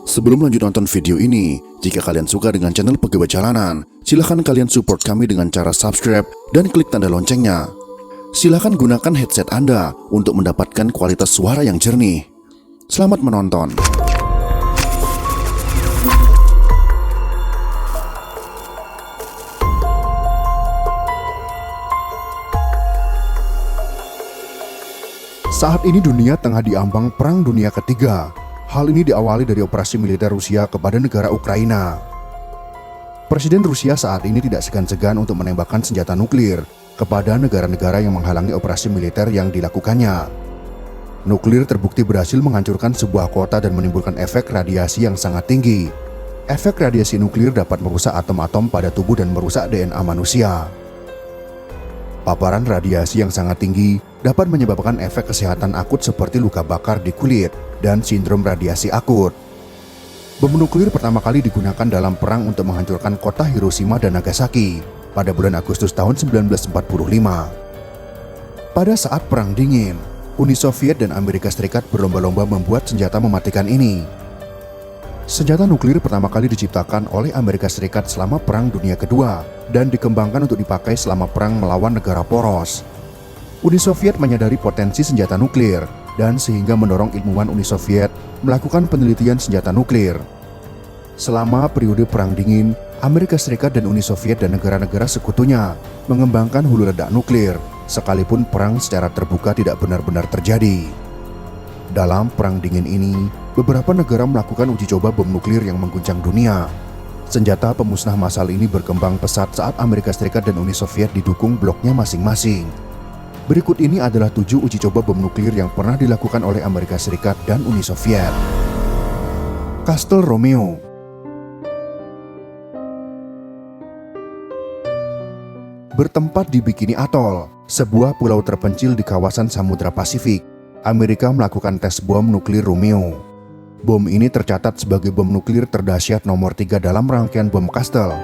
Sebelum lanjut nonton video ini, jika kalian suka dengan channel Pegawai Jalanan, silahkan kalian support kami dengan cara subscribe dan klik tanda loncengnya. Silahkan gunakan headset Anda untuk mendapatkan kualitas suara yang jernih. Selamat menonton. Saat ini dunia tengah diambang Perang Dunia Ketiga. Hal ini diawali dari operasi militer Rusia kepada negara Ukraina. Presiden Rusia saat ini tidak segan-segan untuk menembakkan senjata nuklir kepada negara-negara yang menghalangi operasi militer yang dilakukannya. Nuklir terbukti berhasil menghancurkan sebuah kota dan menimbulkan efek radiasi yang sangat tinggi. Efek radiasi nuklir dapat merusak atom-atom pada tubuh dan merusak DNA manusia. Paparan radiasi yang sangat tinggi dapat menyebabkan efek kesehatan akut seperti luka bakar di kulit dan sindrom radiasi akut. Bom nuklir pertama kali digunakan dalam perang untuk menghancurkan kota Hiroshima dan Nagasaki pada bulan Agustus tahun 1945. Pada saat Perang Dingin, Uni Soviet dan Amerika Serikat berlomba-lomba membuat senjata mematikan ini. Senjata nuklir pertama kali diciptakan oleh Amerika Serikat selama Perang Dunia Kedua dan dikembangkan untuk dipakai selama perang melawan negara poros. Uni Soviet menyadari potensi senjata nuklir dan sehingga mendorong ilmuwan Uni Soviet melakukan penelitian senjata nuklir. Selama periode Perang Dingin, Amerika Serikat dan Uni Soviet dan negara-negara sekutunya mengembangkan hulu ledak nuklir, sekalipun perang secara terbuka tidak benar-benar terjadi. Dalam Perang Dingin ini, beberapa negara melakukan uji coba bom nuklir yang mengguncang dunia. Senjata pemusnah massal ini berkembang pesat saat Amerika Serikat dan Uni Soviet didukung bloknya masing-masing. Berikut ini adalah 7 uji coba bom nuklir yang pernah dilakukan oleh Amerika Serikat dan Uni Soviet. Castle Romeo. Bertempat di Bikini Atoll, sebuah pulau terpencil di kawasan Samudra Pasifik, Amerika melakukan tes bom nuklir Romeo. Bom ini tercatat sebagai bom nuklir terdahsyat nomor 3 dalam rangkaian bom Castle.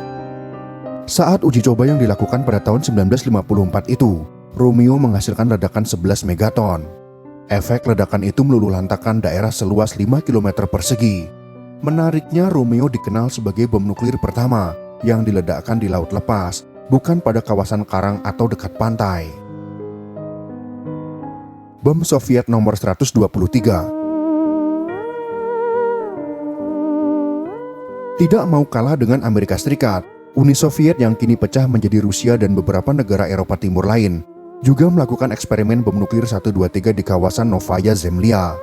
Saat uji coba yang dilakukan pada tahun 1954 itu, Romeo menghasilkan ledakan 11 megaton. Efek ledakan itu meluluhlantakkan daerah seluas 5 km persegi. Menariknya, Romeo dikenal sebagai bom nuklir pertama yang diledakkan di laut lepas, bukan pada kawasan karang atau dekat pantai. Bom Soviet nomor 123. Tidak mau kalah dengan Amerika Serikat, Uni Soviet yang kini pecah menjadi Rusia dan beberapa negara Eropa Timur lain juga melakukan eksperimen bom nuklir 123 di kawasan Novaya Zemlya.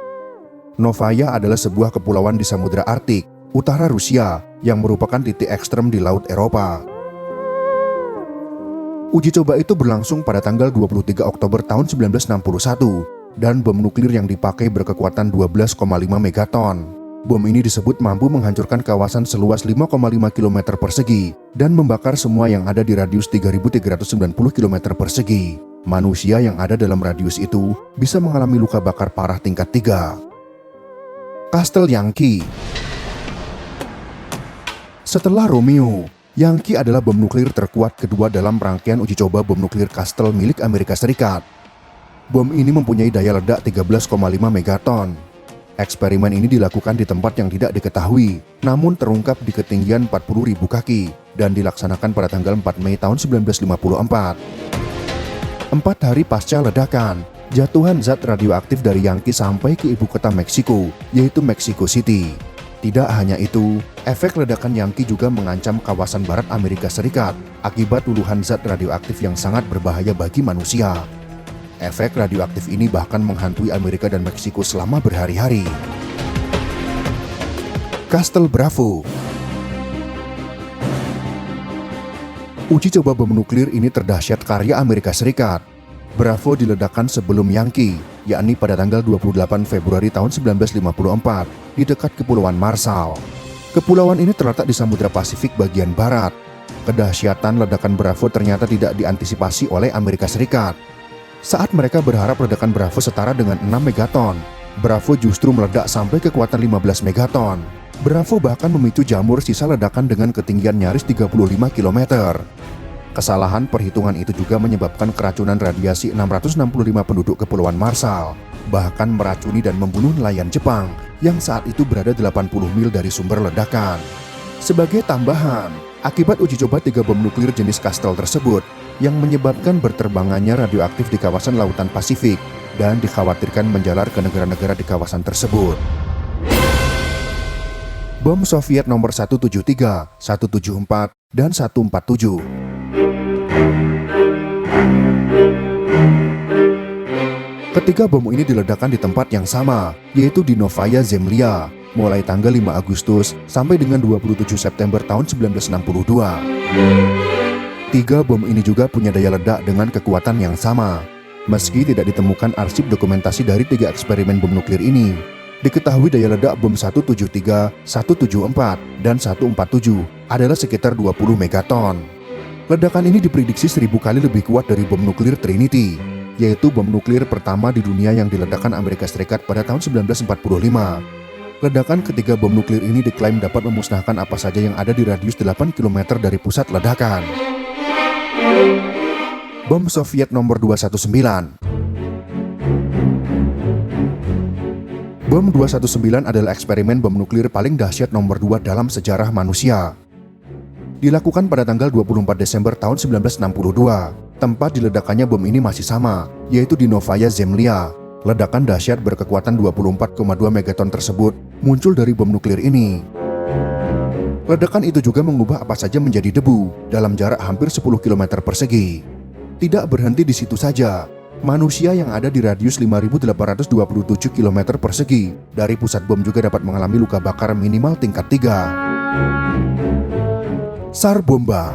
Novaya adalah sebuah kepulauan di Samudra Arktik, utara Rusia, yang merupakan titik ekstrem di Laut Eropa. Uji coba itu berlangsung pada tanggal 23 Oktober tahun 1961, dan bom nuklir yang dipakai berkekuatan 12,5 megaton. Bom ini disebut mampu menghancurkan kawasan seluas 5,5 km persegi dan membakar semua yang ada di radius 3.390 km persegi. Manusia yang ada dalam radius itu bisa mengalami luka bakar parah tingkat 3. Castle Yankee. Setelah Romeo, Yankee adalah bom nuklir terkuat kedua dalam rangkaian uji coba bom nuklir Castle milik Amerika Serikat. Bom ini mempunyai daya ledak 13,5 megaton. Eksperimen ini dilakukan di tempat yang tidak diketahui, namun terungkap di ketinggian 40.000 kaki dan dilaksanakan pada tanggal 4 Mei tahun 1954. 4 hari pasca ledakan, jatuhan zat radioaktif dari Yankee sampai ke ibu kota Meksiko, yaitu Mexico City. Tidak hanya itu, efek ledakan Yankee juga mengancam kawasan barat Amerika Serikat akibat luluhan zat radioaktif yang sangat berbahaya bagi manusia. Efek radioaktif ini bahkan menghantui Amerika dan Meksiko selama berhari-hari. Castle Bravo. Uji coba bom nuklir ini terdahsyat karya Amerika Serikat. Bravo diledakkan sebelum Yankee, yakni pada tanggal 28 Februari tahun 1954 di dekat Kepulauan Marshall. Kepulauan ini terletak di Samudra Pasifik bagian barat. Kedahsyatan ledakan Bravo ternyata tidak diantisipasi oleh Amerika Serikat. Saat mereka berharap ledakan Bravo setara dengan 6 megaton, Bravo justru meledak sampai kekuatan 15 megaton. Bravo bahkan memicu jamur sisa ledakan dengan ketinggian nyaris 35 km. Kesalahan perhitungan itu juga menyebabkan keracunan radiasi 665 penduduk Kepulauan Marshall, bahkan meracuni dan membunuh nelayan Jepang yang saat itu berada 80 mil dari sumber ledakan. Sebagai tambahan, akibat uji coba 3 bom nuklir jenis Castle tersebut yang menyebabkan berterbangannya radioaktif di kawasan Lautan Pasifik dan dikhawatirkan menjalar ke negara-negara di kawasan tersebut. Bom Soviet nomor 173, 174, dan 147. Ketiga bom ini diledakkan di tempat yang sama, yaitu di Novaya Zemlya, mulai tanggal 5 Agustus sampai dengan 27 September tahun 1962. 3 bom ini juga punya daya ledak dengan kekuatan yang sama. Meski tidak ditemukan arsip dokumentasi dari 3 eksperimen bom nuklir ini, diketahui daya ledak bom 173, 174, dan 147 adalah sekitar 20 megaton. Ledakan ini diprediksi 1000 kali lebih kuat dari bom nuklir Trinity, yaitu bom nuklir pertama di dunia yang diledakkan Amerika Serikat pada tahun 1945. Ledakan ketiga bom nuklir ini diklaim dapat memusnahkan apa saja yang ada di radius 8 km dari pusat ledakan. Bom Soviet nomor 219. Bom 219 adalah eksperimen bom nuklir paling dahsyat nomor 2 dalam sejarah manusia. Dilakukan pada tanggal 24 Desember tahun 1962. Tempat diledakannya bom ini masih sama, yaitu di Novaya Zemlya. Ledakan dahsyat berkekuatan 24,2 megaton tersebut muncul dari bom nuklir ini. Ledakan itu juga mengubah apa saja menjadi debu dalam jarak hampir 10 km persegi. Tidak berhenti di situ saja. Manusia yang ada di radius 5.827 km persegi dari pusat bom juga dapat mengalami luka bakar minimal tingkat 3. SAR bomba.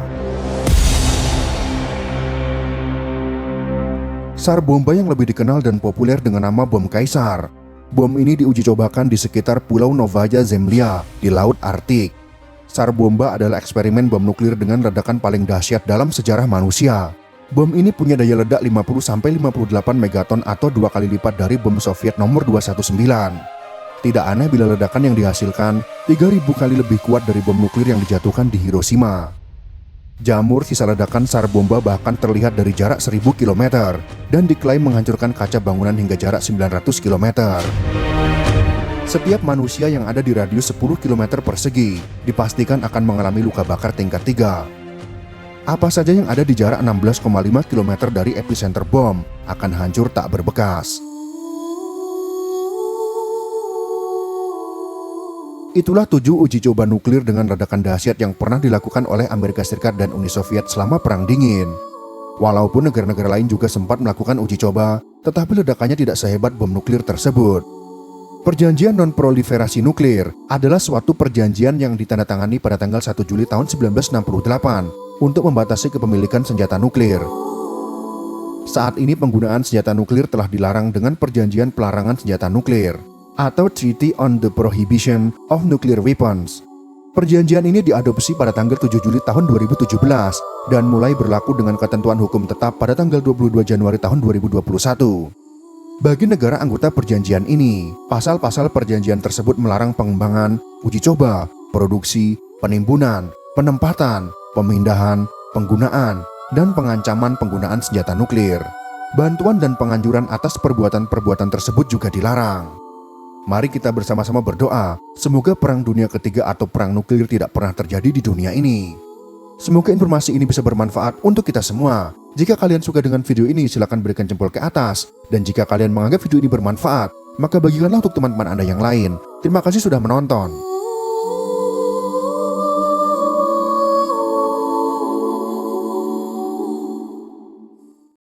SAR bomba yang lebih dikenal dan populer dengan nama bom Kaisar. Bom ini diuji cobakan di sekitar Pulau Novaya Zemlya di Laut Arktik. SAR bomba adalah eksperimen bom nuklir dengan ledakan paling dahsyat dalam sejarah manusia. Bom ini punya daya ledak 50-58 megaton atau 2 kali lipat dari bom Soviet nomor 219. Tidak aneh bila ledakan yang dihasilkan 3.000 kali lebih kuat dari bom nuklir yang dijatuhkan di Hiroshima. Jamur sisa ledakan SAR bomba bahkan terlihat dari jarak 1000 km dan diklaim menghancurkan kaca bangunan hingga jarak 900 km. Setiap manusia yang ada di radius 10 km persegi dipastikan akan mengalami luka bakar tingkat 3. Apa saja yang ada di jarak 16,5 km dari epicenter bom akan hancur tak berbekas. Itulah 7 uji coba nuklir dengan ledakan dahsyat yang pernah dilakukan oleh Amerika Serikat dan Uni Soviet selama Perang Dingin. Walaupun negara-negara lain juga sempat melakukan uji coba, tetapi ledakannya tidak sehebat bom nuklir tersebut. Perjanjian non-proliferasi nuklir adalah suatu perjanjian yang ditandatangani pada tanggal 1 Juli tahun 1968 untuk membatasi kepemilikan senjata nuklir. Saat ini penggunaan senjata nuklir telah dilarang dengan Perjanjian Pelarangan Senjata Nuklir atau Treaty on the Prohibition of Nuclear Weapons. Perjanjian ini diadopsi pada tanggal 7 Juli tahun 2017 dan mulai berlaku dengan ketentuan hukum tetap pada tanggal 22 Januari tahun 2021. Bagi negara anggota perjanjian ini, pasal-pasal perjanjian tersebut melarang pengembangan, uji coba, produksi, penimbunan, penempatan, pemindahan, penggunaan, dan pengancaman penggunaan senjata nuklir. Bantuan dan penganjuran atas perbuatan-perbuatan tersebut juga dilarang. Mari kita bersama-sama berdoa, semoga Perang Dunia Ketiga atau Perang Nuklir tidak pernah terjadi di dunia ini. Semoga informasi ini bisa bermanfaat untuk kita semua. Jika kalian suka dengan video ini, silakan berikan jempol ke atas. Dan jika kalian menganggap video ini bermanfaat, maka bagikanlah untuk teman-teman Anda yang lain. Terima kasih sudah menonton.